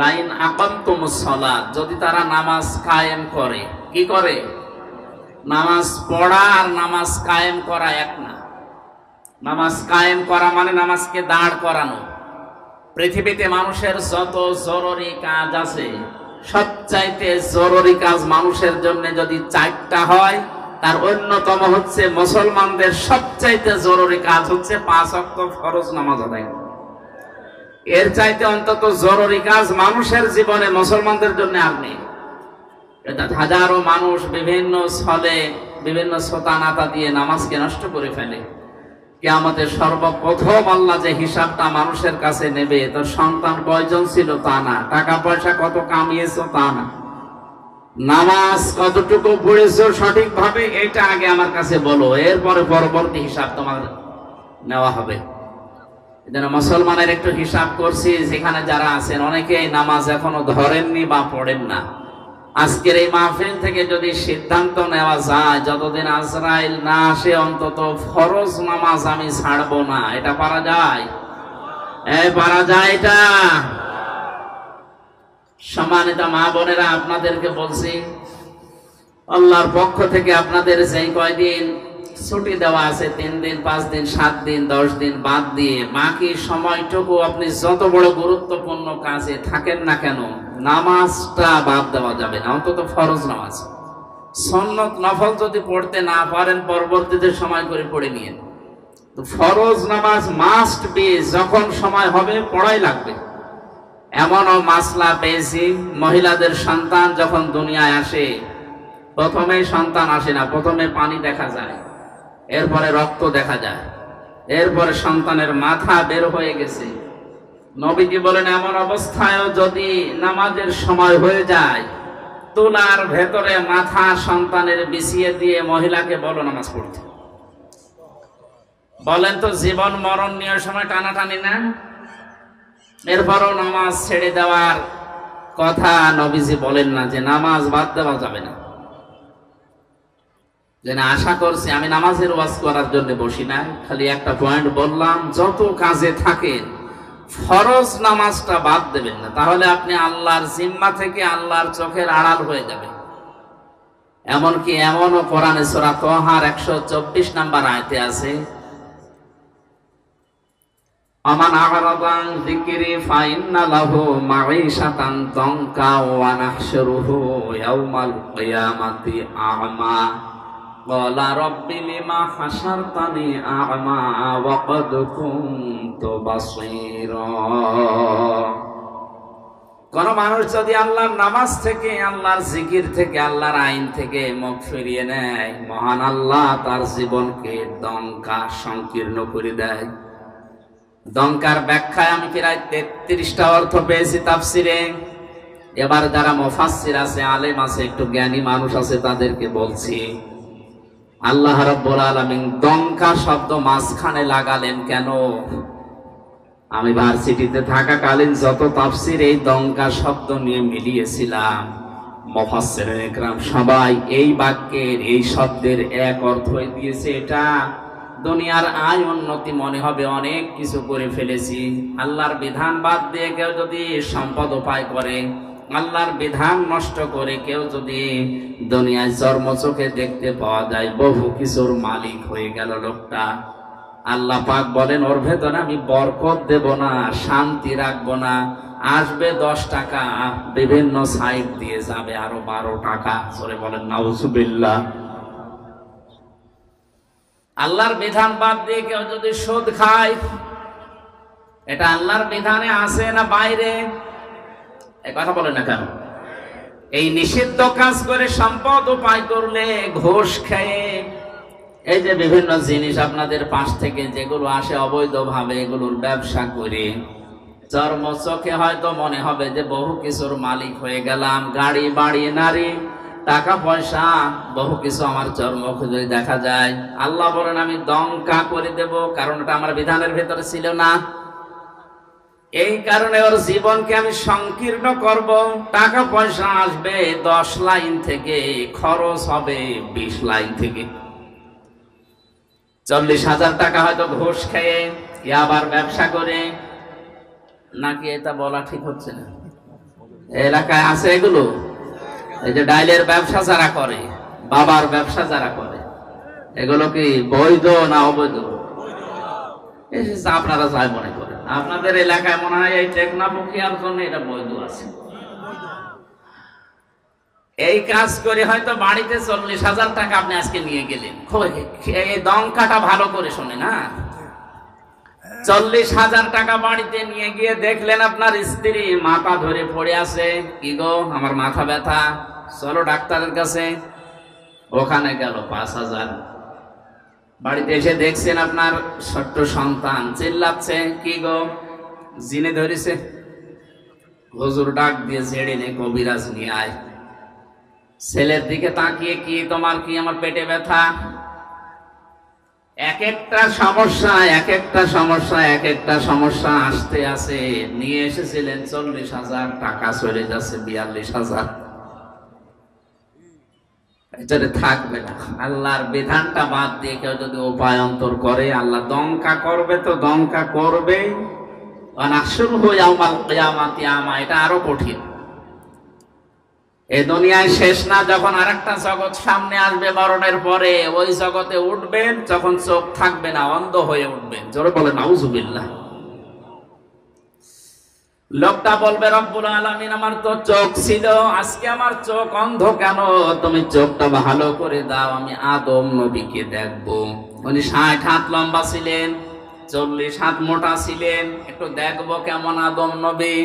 লাইন আকামতুমুস সালাত, যদি তারা নামাজ কায়েম করে। কি করে? নামাজ পড়া আর নামাজ কায়েম করা এক না। নামাজ কায়েম করা মানে নামাজকে দাঁড় করানো। পৃথিবীতে মানুষের যত জরুরি কাজ আছে, সবচাইতে জরুরি কাজ মানুষের জন্য যদি 4টা হয়, তার অন্যতম হচ্ছে মুসলমানদের সবচাইতে জরুরি কাজ হচ্ছে 5 ওয়াক্ত ফরজ নামাজ আদায় করা। এর চাইতে অন্তত জরুরি কাজ মানুষের জীবনে মুসলমানদের জন্য আর নেই। হাজারো মানুষ বিভিন্ন ছলে, বিভিন্ন শতানাতা দিয়ে নামাজকে নষ্ট করে ফেলে। কিয়ামতের সর্বপ্রথম আল্লাহ যে হিসাবটা মানুষের কাছে নেবে, তোর সন্তান কয়জন ছিল তা না, টাকা পয়সা কত কামিয়েছো তা না, নামাজ কতটুকু পড়েছো সঠিকভাবে, এটা আগে আমার কাছে বলো, এরপরে পরবর্তী হিসাব তোমার নেওয়া হবে। এজন্য মুসলমানের একটু হিসাব করছি, যেখানে যারা আছেন অনেকেই নামাজ এখনো ধরেননি বা পড়েন না। আজকের এই মাহফিল থেকে যদি সিদ্ধান্ত নেওয়া যায় যতদিন আজরাইল না আসে অন্তত ফরজ নামাজ আমি ছাড়বো না, এটা পারা যায়? পারা যায় এটা? সম্মানিত মা বোনেরা, আপনাদেরকে বলছি, আল্লাহর পক্ষ থেকে আপনাদের যেই কয়দিন ছুটি দেওয়া আছে, 3 দিন 5 দিন 7 দিন 10 দিন বাদ দিয়ে বাকি সময়টুকু আপনি যত বড় গুরুত্বপূর্ণ কাজে থাকেন না কেন, নামাজটা বাদ দেওয়া যাবে না, অন্তত ফরজ নামাজ। সুন্নত নফল যদি পড়তে না পারেন পরবর্তীতে সময় করে পড়ে নিয়েন, তো ফরজ নামাজ মাস্ট বি, যখন সময় হবে পড়াই লাগবে। এমনও মাসলা পেয়েছি, মহিলাদের সন্তান যখন দুনিয়ায় আসে, প্রথমে সন্তান আসে না, প্রথমে পানি দেখা যায়, এরপরে রক্ত দেখা যায়, এরপরে সন্তানের মাথা বের হয়ে গেছে। নবীজি বলেন এমন অবস্থায়ও যদি নামাজের সময় হয়ে যায়, তুলার ভেতরে মাথা সন্তানের বিছিয়ে দিয়ে মহিলাকে বলো নামাজ পড়তে। বলেন তো জীবন মরণ নিয়ে সময় টানাটানি না? এরপরও নামাজ ছেড়ে দেওয়ার কথা নবীজি বলেন না যে নামাজ বাদ দেওয়া যাবে না। যেন আশা করছি আমি নামাজের ওয়াজ করার জন্য বসি না, খালি একটা পয়েন্ট বললাম, যত কাজে থাকেন ফরজ নামাজটা বাদ দেবেন না, তাহলে আপনি আল্লাহর জিম্মা থেকে আল্লাহর চোখের আড়াল হয়ে যাবেন। এমনকি এমনও কোরআনে সূরা তাহার 124 নম্বর আয়াতে আছে, আমান আ'রাদা আন যিকরি ফাইন্না লাহু মাঈশাতান দানকা ওয়া নাহশুরুহু ইয়াওমাল কিয়ামাতি আ'মা ক্বালা রাব্বি লিমা হাশারতানি আ'মা ওয়া ক্বাদ কুনতু বাসীরা। কোন মানুষ যদি আল্লাহর নামাজ থেকে, আল্লাহর জিকির থেকে, আল্লাহর আইন থেকে মুখ ফিরিয়ে নেয়, মহান আল্লাহ তার জীবনকে দঙ্কা সংকীর্ণ করে দেয়। দঙ্কার ব্যাখ্যায় আমি প্রায় 33টা অর্থ পেয়েছি তাফসিরে। এবার যারা মুফাসসির আছে, আলেম আছে, একটু জ্ঞানী মানুষ আছে, তাদেরকে বলছি, আল্লাহ রাব্বুল আলামিন দঙ্কা শব্দ মাঝখানে লাগালেন কেন? আমি ভার্সিটিতে থাকাকালীন যত তাফসির এই দঙ্কা শব্দ নিয়ে মিলিয়েছিলাম, মুফাসসিরিন ইকরাম সবাই এই বাক্যের এই শব্দের এক অর্থই দিয়েছে, এটা দুনিয়ার আয় উন্নতি মনে হবে, অনেক কিছু করে ফেলেছি। আল্লাহর বিধান বাদ দিয়ে কেউ যদি সম্পদ উপায় করে, আল্লাহর বিধান নষ্ট করে কেউ যদি দুনিয়ায় জন্ম চোখে দেখতে পাওয়া যায়, বহু কিছুর মালিক হয়ে গেল লোকটা। আল্লাহ পাক বলেন ওর ভেতরে আমি বরকত দেব না, শান্তি রাখবো না। আসবে 10 টাকা, বিভিন্ন সাইড দিয়ে যাবে আরো 12 টাকা। সরে বলেন নাউজুবিল্লাহ। আল্লাহর বিধান বাদ দিয়ে কেউ যদি সুদ খায়, এটা আল্লাহর বিধানে আছে না বাইরে? এই কথা বলেন না কেন? এই নিষিদ্ধ কাজ করে সম্পদ উপায় করলে, ঘুষ খেয়ে, এই যে বিভিন্ন জিনিস আপনাদের পাশ থেকে যেগুলো আসে অবৈধভাবে, এগুলোর ব্যবসা করে চর্ম চোখে হয়তো মনে হবে যে বহু কিছুর মালিক হয়ে গেলাম, গাড়ি বাড়ি নারী টাকা পয়সা বহু কিছু আমার চর্ম খুঁজে দেখা যায়। আল্লাহ বলেন আমি দঙ্কা করে দেব, কারণ এটা আমার বিধানের ভেতরে ছিল না। এই কারণে ওর জীবনকে আমি সংকীর্ণ করব। টাকা পয়সা আসবে 10 লাইন থেকে, খরচ হবে 20 লাইন থেকে। 40,000 টাকা হয়তো ঘুষ খেয়ে, আবার ব্যবসা করে, নাকি এটা বলা ঠিক হচ্ছে না? এলাকায় আছে এগুলো। এই যে ডাইলের ব্যবসা যারা করে, বাবার ব্যবসা যারা করে, এগুলো কি বৈধ না অবৈধ? আপনারা যাই মনে করেন, আপনাদের এলাকায় মনে হয় এই টেকনাফুকিয়ার জন্য এটা বৈধ আছে। এই কাজ করে হয়তো বাড়িতে 40,000 টাকা আপনি আজকে নিয়ে গেলেন। এই দঙ্কাটা ভালো করে শোনে না, 40,000 টাকা বাড়িতে নিয়ে গিয়ে দেখলেন আপনার স্ত্রী মাথা ধরে পড়ে আছে। কি গো, আমার মাথা ব্যথা, চলো ডাক্তারের কাছে। ওখানে গেল 5,000। বাড়িতে এসে দেখছেন আপনার ছোট্ট সন্তান চিল্লাচ্ছে, কি গো জিনে ধরেছে? হুজুর ডাক দিয়ে ছেড়ে নে, কবিরাজ নিয়ে আয়। ছেলের দিকে তাকিয়ে, কি তোমার কি? আমার পেটে ব্যথা। এক একটা সমস্যা এক একটা সমস্যা এক একটা সমস্যা আসতে আছে। নিয়ে এসেছিলেন 40,000 টাকা, চলে যাচ্ছে 42,000। এটাতে থাকবে না। আল্লাহর বিধানটা বাদ দিয়ে কেউ যদি উপায়ন্তর করে, আল্লাহ দঙ্কা করবে তো দঙ্কা করবেই। এটা আরো কঠিন। এই দুনিয়ায় শেষ না, যখন আরেকটা জগৎ সামনে আসবে মরণের পরে, ওই জগতে উঠবেন, যখন চোখ থাকবে না, অন্ধ হয়ে উঠবেন। জোরে বলেন নাউজুবিল্লাহ। লোকটা বলবে, রব্বুল আলামিন আমার তো চোখ ছিল, আজকে আমার চোখ অন্ধ কেন? তুমি চোখটা ভালো করে দাও, আমি আদম নবীকে দেখবো। উনি 60 হাত লম্বা ছিলেন, 40 হাত মোটা ছিলেন, একটু দেখবো কেমন আদম নবী।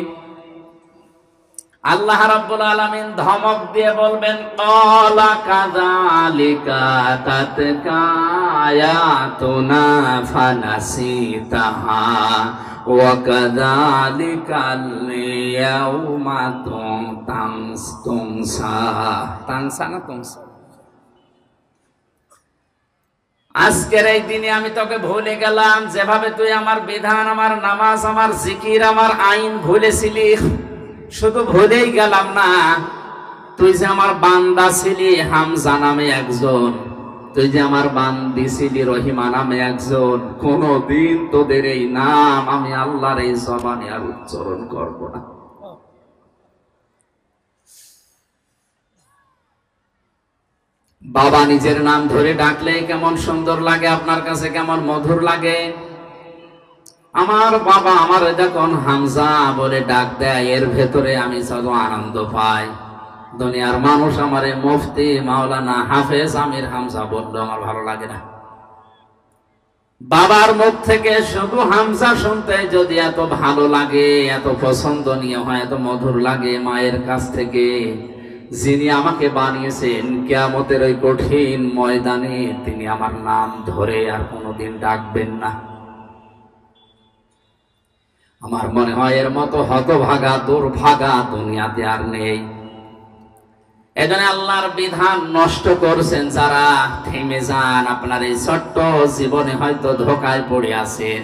আল্লাহ রাব্বুল আলামিন ধমক দিয়ে বলবেন, ক্বালা কাযালিকা তাতকা আয়াতুনা ফানাসিতাহা ওয়া কাযালিকাল ইয়াউমা তুনসা। আজকের এই দিনে আমি তোকে ভুলে গেলাম, যেভাবে তুই আমার বিধান, আমার নামাজ, আমার জিকির, আমার আইন ভুলেছিলি। শুধু ভুলেই গেলাম না, তুই যে আমার বান্দা ছিলি হামজা নামে একজন, তুই যে আমার বান্দি ছিলি রহিমা নামে একজন, কোনদিন তোদের এই নাম আমি আল্লাহর এই জবানে আর উচ্চারণ করব না। বাবা নিজের নাম ধরে ডাকলে কেমন সুন্দর লাগে, আপনার কাছে কেমন মধুর লাগে। আমার বাবা আমার যখন হামজা বলে ডাক দেয়, এর ভেতরে আমি শুধু আনন্দ পাই। দুনিয়ার মানুষ আমারে মুফতি, মাওলানা, হাফেজ, আমির হামজা বললো আমার ভালো লাগে না। বাবার মুখ থেকে শুধু হামজা শুনতে যদি এত ভালো লাগে, এত পছন্দনীয় হয়, এত মধুর লাগে, মায়ের কাছ থেকে যিনি আমাকে বানিয়েছেন, কিয়ামতের ওই কঠিন ময়দানে তিনি আমার নাম ধরে আর কোনোদিন ডাকবেন না। আমার মনে হয় এর মতো হতভাগা দুর্ভাগা দুনিয়াতে আর নেই। এজন্য আল্লাহর বিধান নষ্ট করছেন যারা, থেমে যান। আপনার এই ছোট্ট জীবনে হয়তো ধোকায় পড়ে আছেন।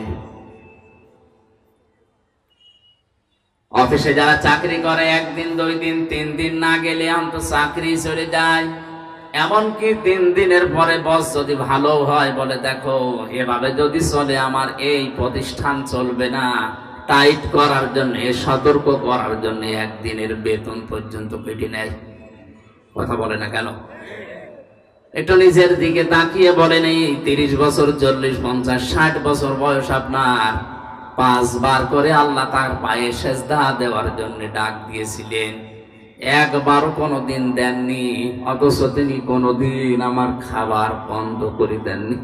অফিসে যারা চাকরি করে, 1 দিন 2 দিন 3 দিন না গেলে অন্ত চাকরি চলে যায়। এমনকি 3 দিনের পরে বস যদি ভালো হয়, বলে দেখো এভাবে যদি চলে আমার এই প্রতিষ্ঠান চলবে না, টাইট করার জন্য, সতর্ক করার জন্য 1 দিনের বেতন পর্যন্ত কেটে নেয়। কথা বলে না কেন? একটু নিজের দিকে তাকিয়ে বলেন, এই 30 বছর 40 50 60 বছর বয়স আপনার, 5 বার করে আল্লাহ তার পায়ে সেজদা দেওয়ার জন্য ডাক দিয়েছিলেন, একবারও কোনোদিন দেননি। অথচ তিনি কোনোদিন আমার খাবার বন্ধ করে দেননি।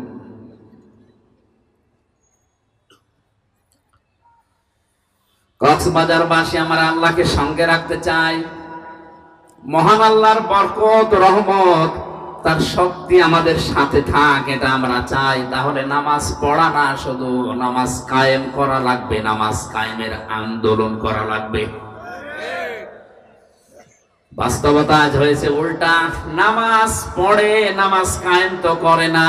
কক্সবাজারবাসী আমার আল্লাহকে সঙ্গে রাখতে চায়। মহান আল্লাহর বরকত, রহমত, তার শক্তি আমাদের সাথে থাক, এটা আমরা চাই। তাহলে নামাজ পড়া না, শুধু নামাজ কায়েম করা লাগবে, নামাজ কায়েমের আন্দোলন করা লাগবে। বাস্তবতা আজ হয়েছে উল্টা। নামাজ পড়ে, নামাজ কায়েম তো করে না।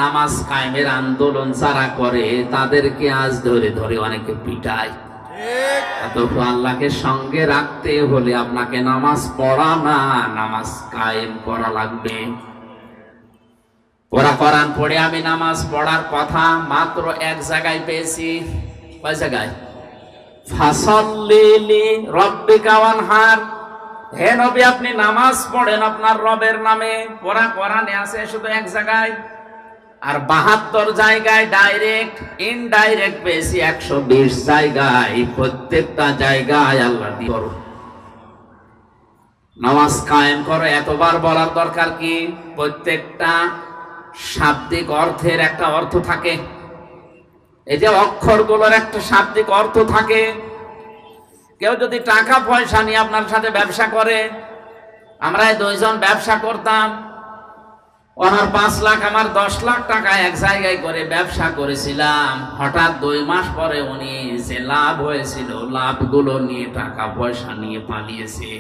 নামাজ কায়েমের আন্দোলন যারা করে তাদেরকে আজ ধরে ধরে অনেকে পিটায়। আল্লাহকে সঙ্গে রাখতে হলে আপনাকে নামাজ পড়া না, নামাজ কায়েম করা লাগবে। ওরা কোরআন পড়ে আমি নামাজ পড়ার কথা মাত্র 1 জায়গায় পেয়েছি। কয় জায়গায়? ফাসাল্লি লিরাব্বিকা ওয়ানহার। হে নবী, আপনি নামাজ পড়েন আপনার রবের নামে। ওরা কোরআনে আছে শুধু 1 জায়গায়। আর 72 জায়গায় ডাইরেক্ট, ইনডাইরেক্ট পেয়েছি 120 জায়গায়। প্রত্যেকটা জায়গায় আল্লাহ করো, নামাজ কায়েম করো। এতবার বলার দরকার কি? প্রত্যেকটা শাব্দিক অর্থের একটা অর্থ থাকে। এই যে অক্ষরগুলোর একটা শাব্দিক অর্থ থাকে। কেউ যদি টাকা পয়সা নিয়ে আপনার সাথে ব্যবসা করে, আমরা 2 জন ব্যবসা করতাম, ওনার 5 লাখ আমার 10 লাখ টাকা এক জায়গায় করে ব্যবসা করেছিলাম, হঠাৎ 2 মাস পরে উনি যে লাভ হয়েছিল লাভগুলো নিয়ে টাকা পয়সা নিয়ে পালিয়েছে।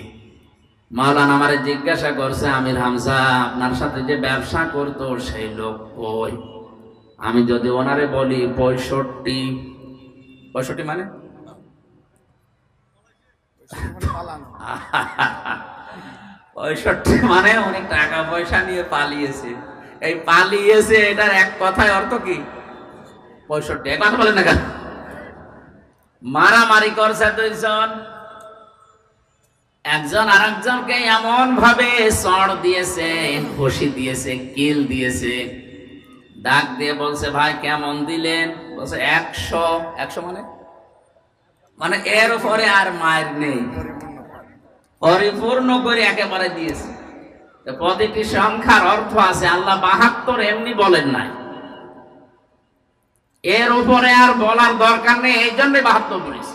মাওলানা আমারে জিজ্ঞাসা করছে, আমির হামজা আপনার সাথে যে ব্যবসা করতো সেই লোক কই? আমি যদি ওনারে বলি 65 মানে 65 মানে অনেক টাকা পয়সা নিয়ে পালিয়েছে। এই পালিয়েছে এটার এক কথায় অর্থ কি? 65। এক কথা বলেন না কেন? মারামারি করছে দুইজন, একজন আর একজনকে এমন ভাবে চড় দিয়েছে, ঘষি দিয়েছে, কিল দিয়েছে। ডাক দিয়ে বলছে, ভাই কেমন দিলেন? বলছে 100। 100 মানে এর উপরে আর মায়ের নেই, পরিপূর্ণ করে একেবারে দিয়েছে। প্রতিটি সংখ্যার অর্থ আছে, আল্লাহ 72 এমনি বলেন নাই, এর উপরে আর বলার দরকার নেই, এই জন্য 72 বলেছে।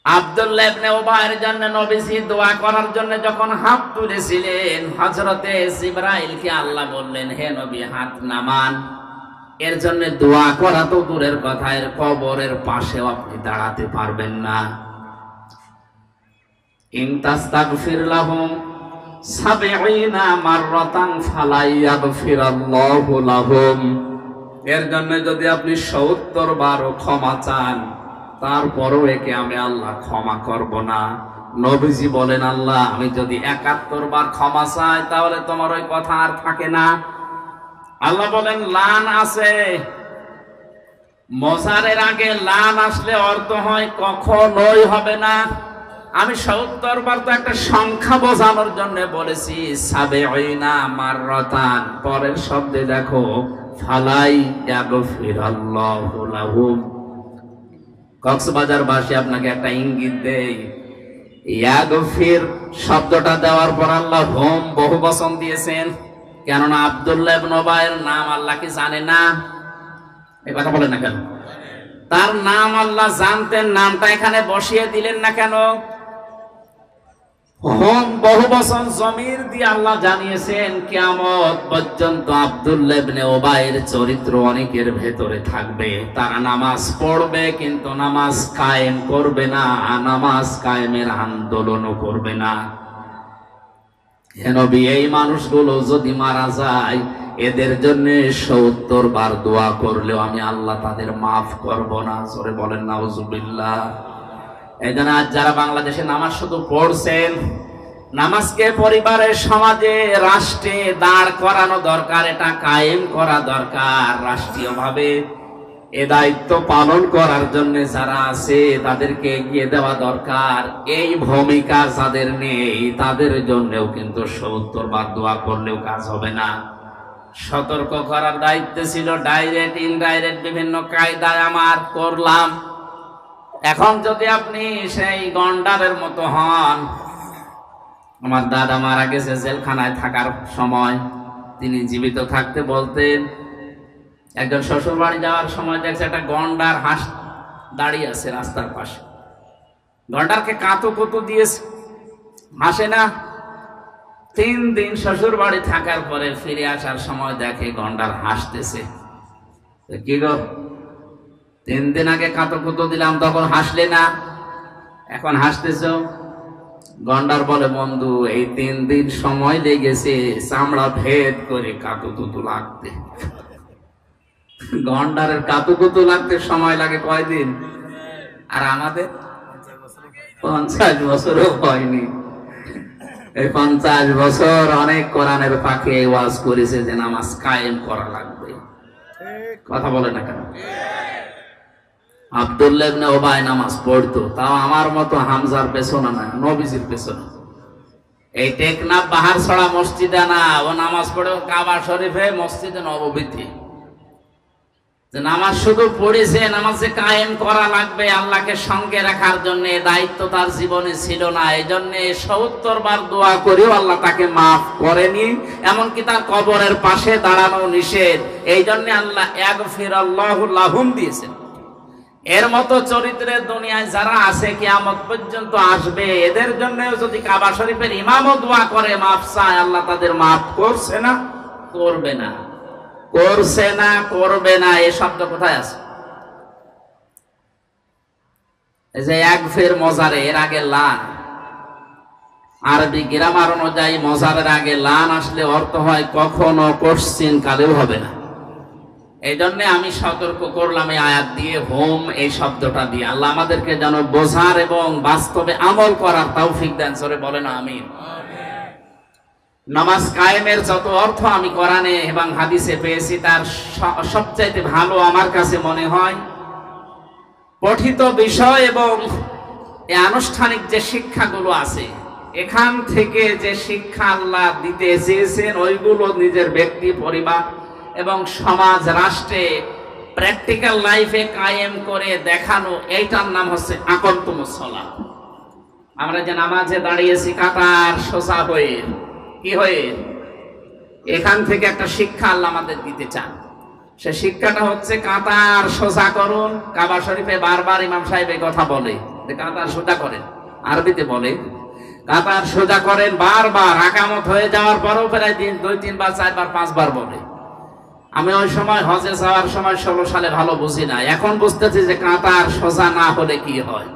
আব্দুল্লাহ ইবনে উবাইয়ের জন্য নবীজি দোয়া করার জন্য যখন হাত তুলেছিলেন, হযরতে জিবরাইলকে আল্লাহ বললেন, হে নবী হাত নামান। এর জন্য দোয়া করা তো দূরের কথা, এর কবরের পাশেও আপনি দাঁড়াতে পারবেন না। ইন তাস্তাগফির লাহুম 70 মাররাতান ফালা ইয়াগফিরাল্লাহু লাহুম। এর জন্য যদি আপনি 70 বারও ক্ষমা চান, তারপরও একে আমি আল্লাহ ক্ষমা করব না। নবীজি বলেন, আল্লাহ আমি যদি 71 বার ক্ষমা চাই তাহলে তোমার ওই কথা আর থাকে না। আল্লাহ বলেন, লান আছে, মজারের আগে লান আসলে অর্থ হয় কখনোই হবে না। আমি 70 বার তো একটা সংখ্যা বোঝানোর জন্য বলেছি, 70 মাররাতান। পরের শব্দে দেখো, ফালাই ইয়াগফিরাল্লাহু লাহুম। কক্সবাজার বাসী আপনাকে একটা ইঙ্গিত দেই, ইয়াগফির শব্দটা দেওয়ার পর আল্লাহ হুম বহু বচন দিয়েছেন। কেননা আব্দুল্লাহ ইবনে উবাইয়ের নাম আল্লাহ কি জানে না? এই কথা বলেন না কেন? তার নাম আল্লাহ জানতেন, নামটা এখানে বসিয়ে দিলেন না কেন? হুম বহু বচন জমির দিয়ে আল্লাহ জানিয়েছেন, কিয়ামত পর্যন্ত আব্দুল্লাহ ইবনে উবাইয়ের চরিত্র অনেকের ভেতরে থাকবে। তারা নামাজ পড়বে কিন্তু নামাজ কায়েম করবে না, নামাজ কায়েমের আন্দোলনও করবে না। হে নবী, এই মানুষগুলো যদি মারা যায়, এদের জন্য 70 বার দোয়া করলেও আমি আল্লাহ তাদের মাফ করব না। জোরে বলেন নাউজুবিল্লাহ। এই জন্য আজ যারা বাংলাদেশে নামাজ শুধু পড়ছেন, নামাজকে পরিবারের, সমাজে, রাষ্ট্রে দাঁড় করানো দরকার, এটা কায়েম করা দরকার। রাষ্ট্রীয়ভাবে এ দায়িত্ব পালন করার জন্য যারা আছে তাদেরকে এগিয়ে দেওয়া দরকার। এই ভূমিকা যাদের নেই তাদের জন্যও কিন্তু 70 বার দোয়া করলেও কাজ হবে না। সতর্ক করার দায়িত্ব ছিল, ডাইরেক্ট ইনডাইরেক্ট বিভিন্ন কায়দায় আমার করলাম। এখন যদি আপনি সেই গন্ডারের মতো হন, আমার দাদা মারা গেছে জেলখানায় থাকার সময়, তিনি জীবিত থাকতে বলতেন, একজন শ্বশুর বাড়ি যাওয়ার সময় দেখছে একটা গন্ডার হাঁস দাঁড়িয়ে আছে রাস্তার পাশে। গন্ডারকে কাঁতো কুতো দিয়েছে, হাসে না। 3 দিন শ্বশুর বাড়ি থাকার পরে ফিরে আসার সময় দেখে গন্ডার হাসতেছে। কি গো, 3 দিন আগে কাঁতো কুতো দিলাম তখন হাসলে না, এখন হাসতেছ? গন্ডার বলে, বন্ধু এই 3 দিন সময় লেগেছে চামড়া ভেদ করে কাঁতো কুতো লাগতে। গন্ডারের কাঁতো কুতো লাগতে সময় লাগে কয়দিন? আর আমাদের 50 বছরও হয়নি। এই 50 বছর অনেক কোরআনের পাখি ওয়াজ করেছে যে নামাজ কায়েম করা লাগবে। কথা বলে না কেন? আব্দুল্লাহ ইবনে উবাই নামাজ পড়তো, তাও আমার মতো হামজার পেছনে না, নবীজির পেছনে। এই টেকনাফ বাহারছড়া মসজিদে না, ও নামাজ পড়ে কাবা শরীফে, মসজিদে নববীতে। নামাজ শুধু পড়েছে, নামাজে কায়েম করা লাগবে আল্লাহকে সঙ্গে রাখার জন্য, দায়িত্ব তার জীবনে ছিল না। এই জন্য 70 বার দোয়া করেও আল্লাহ তাকে মাফ করেনি, এমনকি তার কবরের পাশে দাঁড়ানো নিষেধ। এই জন্য আল্লাহ ইয়াগফিরাল্লাহু লাহুম দিয়েছেন। এর মতো চরিত্রের দুনিয়ায় যারা আছে কিয়ামত পর্যন্ত আসবে, এদের জন্য যদি কাবা শরীফের ইমামও দোয়া করে মাফ চায়, আল্লাহ তাদের মাফ করছে না, করবে না, করছে না, করবে না। এই শব্দ কোথায় আছে? এই যে এক ফের মজারে, এর আগে লান, আরবি গ্রামার অনুযায়ী মজারের আগে লান আসলে অর্থ হয় কখনো কোশ্চিন কালেও হবে না। এই জন্য আমি সতর্ক করলাম এই আয়াত দিয়ে, হোম এই শব্দটা দিয়ে। আল্লাহ আমাদেরকে যেন বোঝার এবং বাস্তবে আমল করার তৌফিক দেন। সরে বলেন আমিন। নামাজ কায়েমের যত অর্থ আমি কোরআনে এবং হাদিসে পেয়েছি, তার সবচাইতে ভালো আমার কাছে মনে হয় পঠিত বিষয় এবং এই আনুষ্ঠানিক যে শিক্ষাগুলো আছে, এখান থেকে যে শিক্ষা আল্লাহ দিতে চেয়েছেন ওইগুলো নিজের ব্যক্তি, পরিবার এবং সমাজ, রাষ্ট্রে প্র্যাকটিক্যাল লাইফে কায়েম করে দেখানো, এইটার নাম হচ্ছে আকামতুমুস সালাত। আমরা যে নামাজে দাঁড়িয়েছি কাতার সোজা হয়ে, কি হয়ে, এখান থেকে একটা শিক্ষা আল্লাহ আমাদের দিতে চান। সে শিক্ষাটা হচ্ছে কাতার সোজা করুন। কাবা শরীফে বারবার ইমাম সাহেব এই কথা বলে যে কাতার সোজা করেন, আরবিতে বলে কাতার সোজা করেন বারবার, আকামত হয়ে যাওয়ার পরও প্রায় 2, 3 বার, 4 বার, 5 বার বলে। আমি ওই সময় হজে যাওয়ার সময় 16 সালে ভালো বুঝি না, এখন বুঝতেছি যে কাতার সোজা না হলে কি হয়।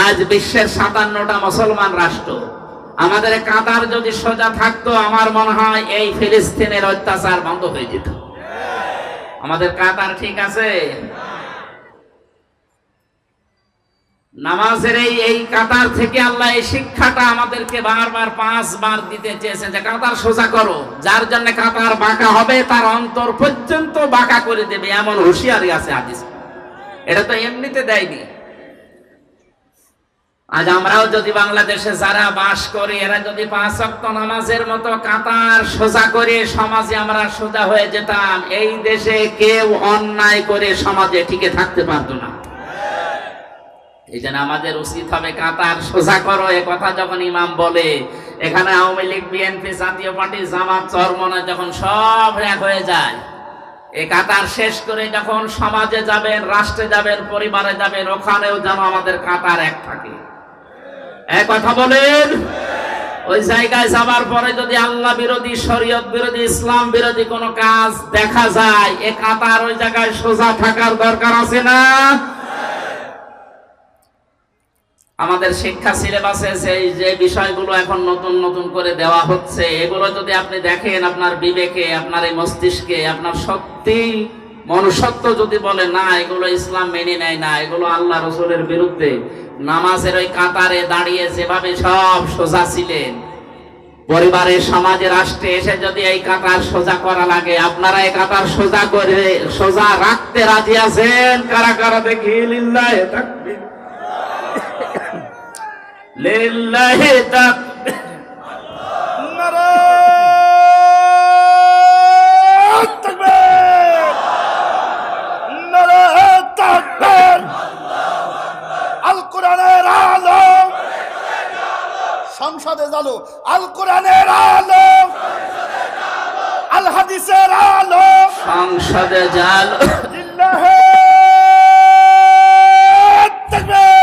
আজ বিশ্বের 57টা মুসলমান রাষ্ট্র, আমাদের কাতার যদি সোজা থাকতো, আমার মনে হয় এই ফিলিস্তিনের অত্যাচার বন্ধ হয়ে যেত। আমাদের কাতার ঠিক আছে? নামাজের এই কাতার থেকে আল্লাহ এই শিক্ষাটা আমাদেরকে বারবার 5 বার দিতে চেয়েছেন যে কাতার সোজা করো। যার জন্য কাতার বাঁকা হবে তার অন্তর পর্যন্ত বাঁকা করে দেবে, এমন হুঁশিয়ারি আছে হাদিসে। এটা তো এমনিতে দেয়নি। আজ আমরাও যদি বাংলাদেশে যারা বাস করি, এরা যদি 5 ওয়াক্ত নামাজের মতো কাতার সোজা করে সমাজে আমরা সোজা হয়ে যেতাম, এই দেশে কেউ অন্যায় করে সমাজে টিকে থাকতে পারতো না। এই জন্য আমাদের উচিত হবে কাতার সোজা করো। এ কথা যখন ইমাম বলে, এখানে আওয়ামী লীগ, বিএনপি, জাতীয় পার্টি, জামাত, চরমনায় যখন সব এক হয়ে যায়, এই কাতার শেষ করে যখন সমাজে যাবেন, রাষ্ট্রে যাবেন, পরিবারে যাবেন, ওখানেও যেন আমাদের কাতার এক থাকে। এক কথা বলেন। ওই জায়গায় যাবার পরে যদি আল্লাহ বিরোধী, শরীয়ত বিরোধী, ইসলাম বিরোধী কোনো কাজ দেখা যায়, এ কাতার ওই জায়গায় সোজা থাকার দরকার আছে না? আমাদের শিক্ষা সিলেবাসে যে বিষয়গুলো এখন নতুন নতুন করে দেওয়া হচ্ছে, এগুলো যদি আপনি দেখেন, আপনার বিবেকে, আপনার এই মস্তিষ্কে, আপনার সত্যি মনুষ্যত্ব যদি বলে না এগুলো ইসলাম মেনে নেয় না, এগুলো আল্লাহ রসুলের বিরুদ্ধে, নামাজের ওই কাতারে দাঁড়িয়ে যেভাবে সব সোজা ছিলেন, পরিবারের, সমাজে, রাষ্ট্রে এসে যদি এই কাতার সোজা করা লাগে, আপনারা এই কাতার সোজা করে সোজা রাখতে রাজি আছেন? কারা কারা দেখি? লিল্লাহি তাকবীর, লিল্লাহি তাকবীর, নারায়ে তাকবীর, নারায়ে তাকবীর। আল কোরআনের আলো সংসদে জ্বালো, আল কোরআনের আলো, আল হাদিসের আলো সংসদে জ্বালো। লিল্লাহি তাকবীর।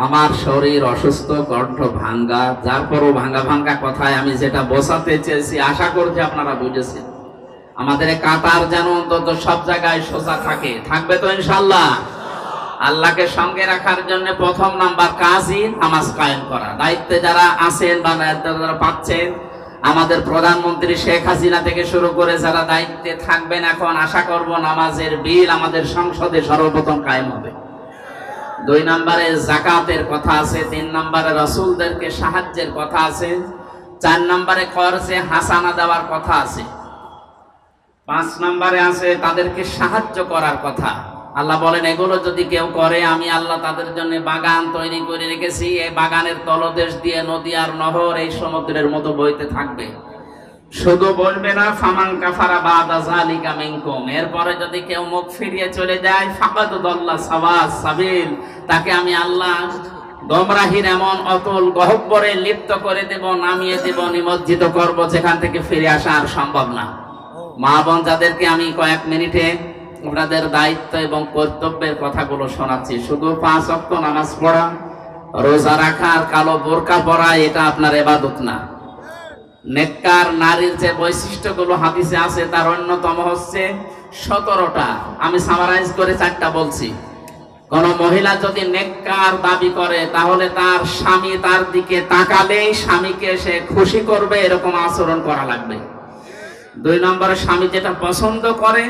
আমার শরীর অসুস্থ, কণ্ঠ ভাঙ্গা, যার পরও ভাঙ্গা ভাঙ্গা কথায় আমি যেটা বোঝাতে চেয়েছি, আশা করছি আপনারা বুঝেছেন। আমাদের কাতার যেন অন্তত সব জায়গায় সোজা থাকে, থাকবে তো ইনশাআল্লাহ। আল্লাহকে সঙ্গে রাখার জন্য প্রথম নাম্বার কাজই নামাজ কায়েম করা। দায়িত্বে যারা আছেন বা যারা পাচ্ছেন, আমাদের প্রধানমন্ত্রী শেখ হাসিনা থেকে শুরু করে যারা দায়িত্বে থাকবেন, এখন আশা করব নামাজের বিল আমাদের সংসদে সর্বপ্রথম কায়েম হবে। 2 নম্বরে যাকাতের কথা আছে, 3 নম্বরে রাসূলদেরকে সাহায্যের কথা আছে, 4 নম্বরে খরচে হাসানা দেওয়ার কথা আছে, 5 নম্বরে আছে তাদেরকে সাহায্য করার কথা। আল্লাহ বলেন এগুলো যদি কেউ করে, আমি আল্লাহ তাদের জন্য বাগান তৈরি করে রেখেছি, এই বাগানের তলদেশ দিয়ে নদী আর নহর এই সমুদ্রের মতো বইতে থাকবে। শুধু বলবে না ফামান কাফারা বাদা যালিকা মিনকুম, এরপরে যদি কেউ মুখ ফিরিয়ে চলে যায়, ফাকাদ দাল্লা সাওয়াস সাবিল, তাকে আমি আল্লাহ গোমরাহির এমন অতল গহ্বরে লিপ্ত করে দেব, নামিয়ে দেব, নিমজ্জিত করব, যেখান থেকে ফিরে আসা আর সম্ভব না। মা বোন যাদেরকে আমি কয়েক মিনিটে আপনাদের দায়িত্ব এবং কর্তব্যের কথাগুলো শোনাচ্ছি। শুধু 5 ওয়াক্ত নামাজ পড়া, রোজা রাখা আর কালো বোরকা পরা এটা আপনার ইবাদত না। নেককার নারীর যে বৈশিষ্ট্যগুলো হাদিসে আছে তার অন্যতম হচ্ছে 17টা। আমি সামারাইজ করে 4টা বলছি। কোন মহিলা যদি নেককার দাবি করে তাহলে তার স্বামী তার দিকে তাকালেই স্বামীকে সে খুশি করবে এরকম আচরণ করা লাগবে। 2 নম্বরে স্বামী যেটা পছন্দ করে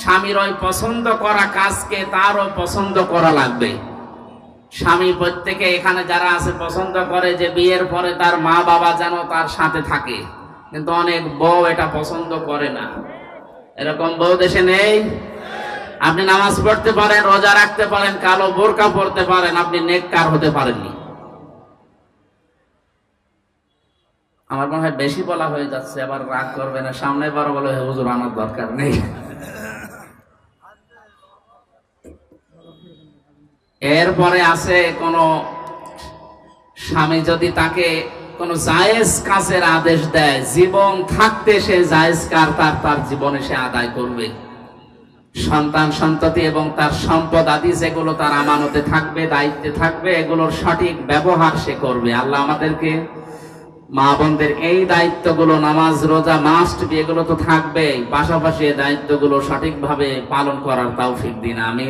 স্বামীর ওই পছন্দ করা কাজকে তারও পছন্দ করা লাগবে। স্বামী প্রত্যেকে এখানে যারা আছে পছন্দ করে যে বিয়ের পরে তার মা বাবা যেন তার সাথে থাকে, কিন্তু অনেক বউ এটা পছন্দ করে না। এরকম বউ দেশে নেই? আপনি নামাজ পড়তে পারেন, রোজা রাখতে পারেন, কালো বোরকা পড়তে পারেন, আপনি নেককার হতে পারেননি। আমার মনে হয় বেশি বলা হয়ে যাচ্ছে, আবার রাগ করবে না, সামনে বার বলে হুজুর আমার দরকার নেই। এরপরে আছে কোন স্বামী যদি তাকে কোন জায়েজ কাজের আদেশ দেয়, জীবন থাকতে সে জায়েজ কাজ তার জীবনে সে আদায় করবে। সন্তান সন্ততি এবং তার সম্পদ আদি যেগুলো তার আমানতে থাকবে, দায়িত্বে থাকবে, এগুলোর সঠিক ব্যবহার সে করবে। আল্লাহ আমাদেরকে মা বোনদের এই দায়িত্বগুলো, নামাজ রোজা মাস্ট বি, এগুলো তো থাকবে, পাশাপাশি এই দায়িত্বগুলো সঠিকভাবে পালন করার তৌফিক দিন। আমিন।